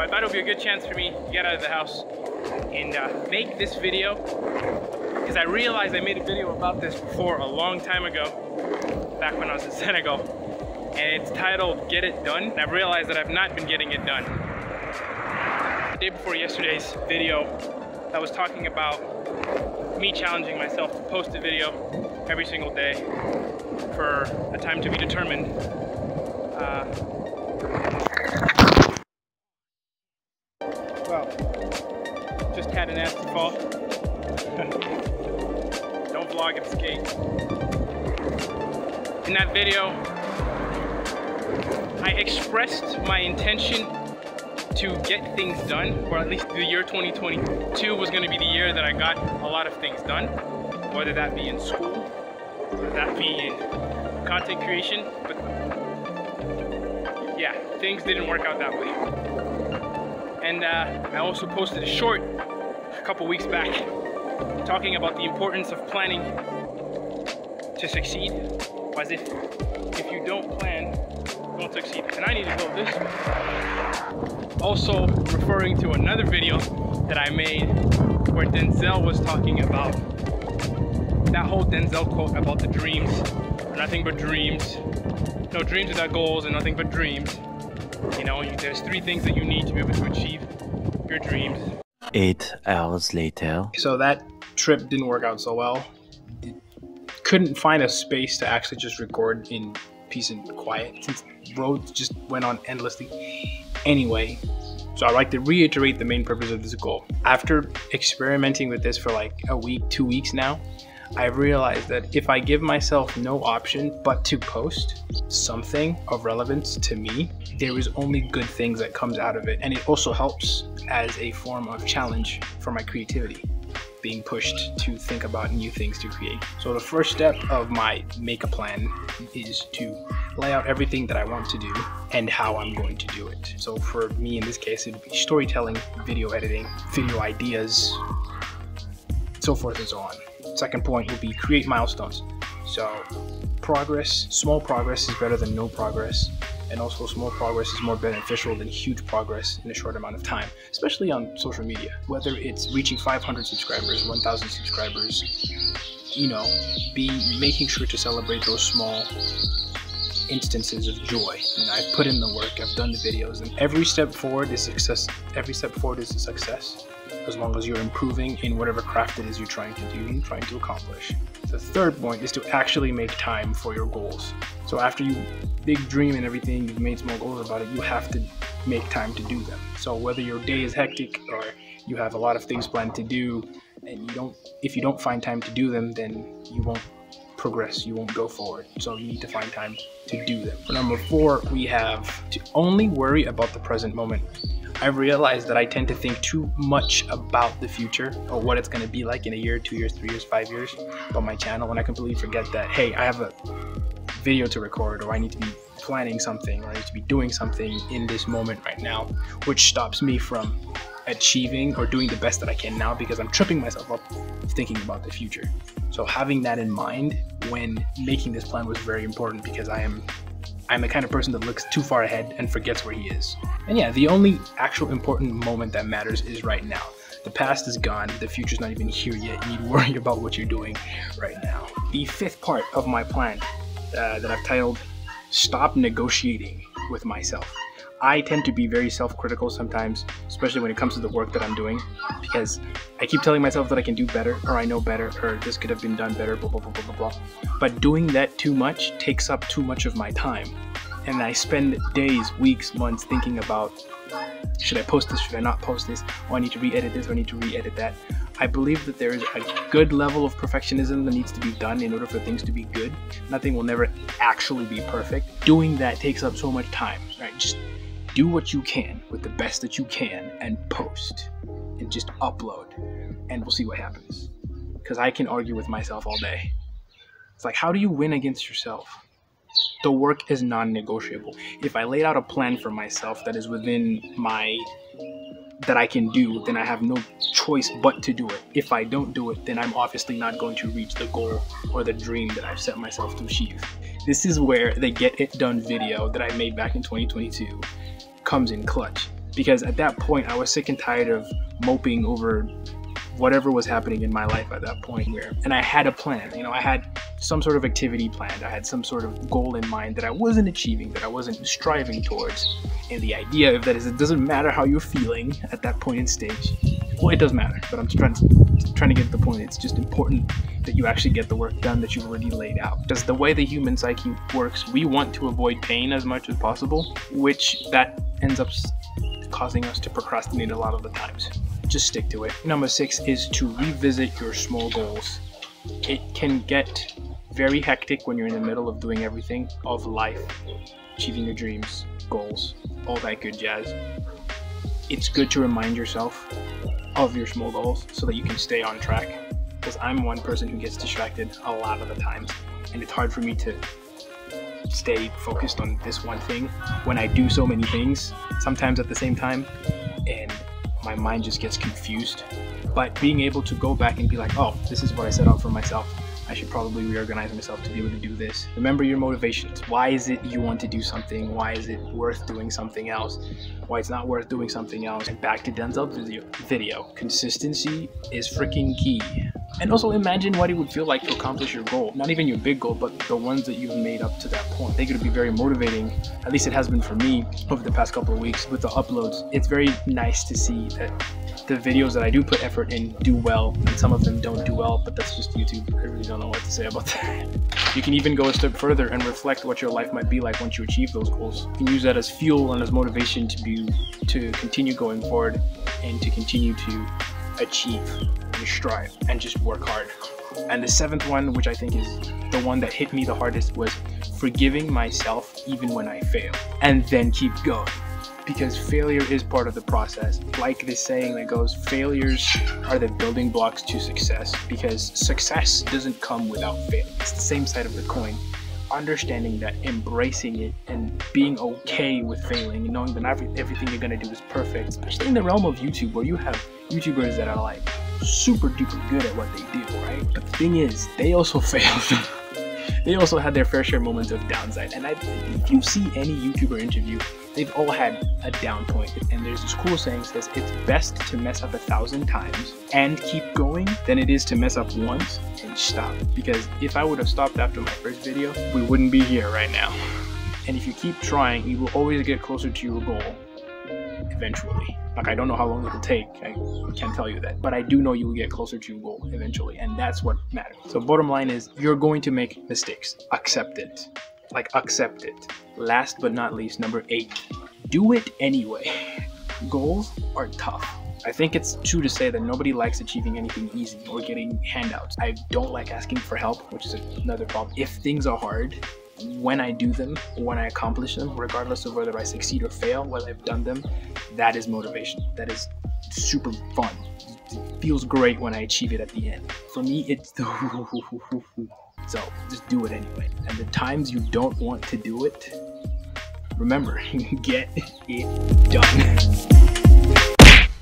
I thought it would be a good chance for me to get out of the house and make this video, because I realized I made a video about this before a long time ago, back when I was in Senegal, and it's titled Get It Done, and I've realized that I've not been getting it done. The day before yesterday's video, I was talking about me challenging myself to post a video every single day for a time to be determined. Well, just had an nasty fall. Don't vlog and skate. In that video, I expressed my intention to get things done, or at least the year 2022 was going to be the year that I got a lot of things done, whether that be in school, whether that be in content creation, but yeah, things didn't work out that way. And I also posted a short a couple weeks back talking about the importance of planning to succeed, as if you don't plan, you won't succeed. And I need to go this way. Also referring to another video that I made where Denzel was talking about that whole Denzel quote about the dreams are nothing but dreams. No, dreams without goals and nothing but dreams. You know, there's 3 things that you need to be able to achieve your dreams. 8 hours later. So that trip didn't work out so well. Couldn't find a space to actually just record in peace and quiet since roads just went on endlessly anyway. So I'd like to reiterate the main purpose of this goal. After experimenting with this for like a week, 2 weeks now, I've realized that if I give myself no option but to post something of relevance to me, there is only good things that comes out of it. And it also helps as a form of challenge for my creativity, being pushed to think about new things to create. So the first step of my make a plan is to lay out everything that I want to do and how I'm going to do it. So for me in this case, it would be storytelling, video editing, video ideas, so forth and so on. Second point would be create milestones. So progress, small progress is better than no progress. And also small progress is more beneficial than huge progress in a short amount of time, especially on social media. Whether it's reaching 500 subscribers, 1,000 subscribers, you know, making sure to celebrate those small instances of joy. And I've put in the work, I've done the videos, and every step forward is success. Every step forward is a success, as long as you're improving in whatever craft it is you're trying to do and trying to accomplish. The third point is to actually make time for your goals. So after you big dream and everything, you've made small goals about it, you have to make time to do them. So whether your day is hectic or you have a lot of things planned to do, and if you don't find time to do them, then you won't progress, you won't go forward. So you need to find time to do them. For number 4, we have to only worry about the present moment. I've realized that I tend to think too much about the future or what it's going to be like in a year, 2 years, 3 years, 5 years on my channel, and I completely forget that, hey, I have a video to record, or I need to be planning something, or I need to be doing something in this moment right now, which stops me from achieving or doing the best that I can now because I'm tripping myself up thinking about the future. So having that in mind when making this plan was very important, because I'm the kind of person that looks too far ahead and forgets where he is. And yeah, the only actual important moment that matters is right now. The past is gone, the future's not even here yet. You need to worry about what you're doing right now. The 5th part of my plan that I've titled Stop Negotiating with Myself. I tend to be very self-critical sometimes, especially when it comes to the work that I'm doing, because I keep telling myself that I can do better, or I know better, or this could have been done better, blah, blah, blah, blah, blah, blah. But doing that too much takes up too much of my time. And I spend days, weeks, months thinking about, should I post this, should I not post this, oh, I need to re-edit this, or I need to re-edit that. I believe that there is a good level of perfectionism that needs to be done in order for things to be good. Nothing will never actually be perfect. Doing that takes up so much time, right? Just do what you can with the best that you can and post and just upload, and we'll see what happens. Because I can argue with myself all day. It's like, how do you win against yourself? The work is non-negotiable. If I laid out a plan for myself that is within that I can do, then I have no choice but to do it. If I don't do it, then I'm obviously not going to reach the goal or the dream that I've set myself to achieve. This is where the Get It Done video that I made back in 2022 comes in clutch. because at that point I was sick and tired of moping over whatever was happening in my life at that point, and I had a plan. You know, I had some sort of activity planned. I had some sort of goal in mind that I wasn't achieving, that I wasn't striving towards. And the idea of that is, it doesn't matter how you're feeling at that point in stage. Well, it does matter, but I'm trying to get to the point. It's just important that you actually get the work done that you've already laid out. Because the way the human psyche works, we want to avoid pain as much as possible, which that ends up causing us to procrastinate a lot of the times. Just stick to it. Number 6 is to revisit your small goals. It can get very hectic when you're in the middle of doing everything of life, achieving your dreams, goals, all that good jazz. It's good to remind yourself of your small goals so that you can stay on track, because I'm one person who gets distracted a lot of the times, and it's hard for me to stay focused on this one thing when I do so many things sometimes at the same time, and my mind just gets confused. But being able to go back and be like, oh, this is what I set out for myself, I should probably reorganize myself to be able to do this. Remember your motivations. Why is it you want to do something? Why is it worth doing something else? Why it's not worth doing something else? And back to Denzel's video. Consistency is freaking key. And also imagine what it would feel like to accomplish your goal. Not even your big goal, but the ones that you've made up to that point. I think it would be very motivating. At least it has been for me over the past couple of weeks with the uploads. It's very nice to see that the videos that I do put effort in do well, and some of them don't do well, but that's just YouTube. I really don't know what to say about that. You can even go a step further and reflect what your life might be like once you achieve those goals. You can use that as fuel and as motivation to continue going forward and to continue to achieve and strive and just work hard. And the 7th one, which I think is the one that hit me the hardest, was forgiving myself even when I fail, and then keep going. Because failure is part of the process. Like this saying that goes, failures are the building blocks to success, because success doesn't come without failing. It's the same side of the coin. Understanding that, embracing it, and being okay with failing, and knowing that not everything you're gonna do is perfect, especially in the realm of YouTube, where you have YouTubers that are like super duper good at what they do, right? But the thing is, they also failed. They also had their fair share moments of downside. And if you see any YouTuber interview, they've all had a down point. And there's this cool saying that says, it's best to mess up 1,000 times and keep going than it is to mess up once and stop. Because if I would have stopped after my first video, we wouldn't be here right now. And if you keep trying, you will always get closer to your goal eventually. Like, I don't know how long it'll take, I can't tell you that, but I do know you will get closer to your goal eventually, and that's what matters. So bottom line is, you're going to make mistakes. Accept it. Like, accept it. Last but not least, number 8, do it anyway. Goals are tough. I think it's true to say that nobody likes achieving anything easy or getting handouts. I don't like asking for help, which is another problem. If things are hard, when I do them, when I accomplish them, regardless of whether I succeed or fail, while I've done them, that is motivation. That is super fun. It feels great when I achieve it at the end. For me, it's so just do it anyway. And the times you don't want to do it, remember, get it done.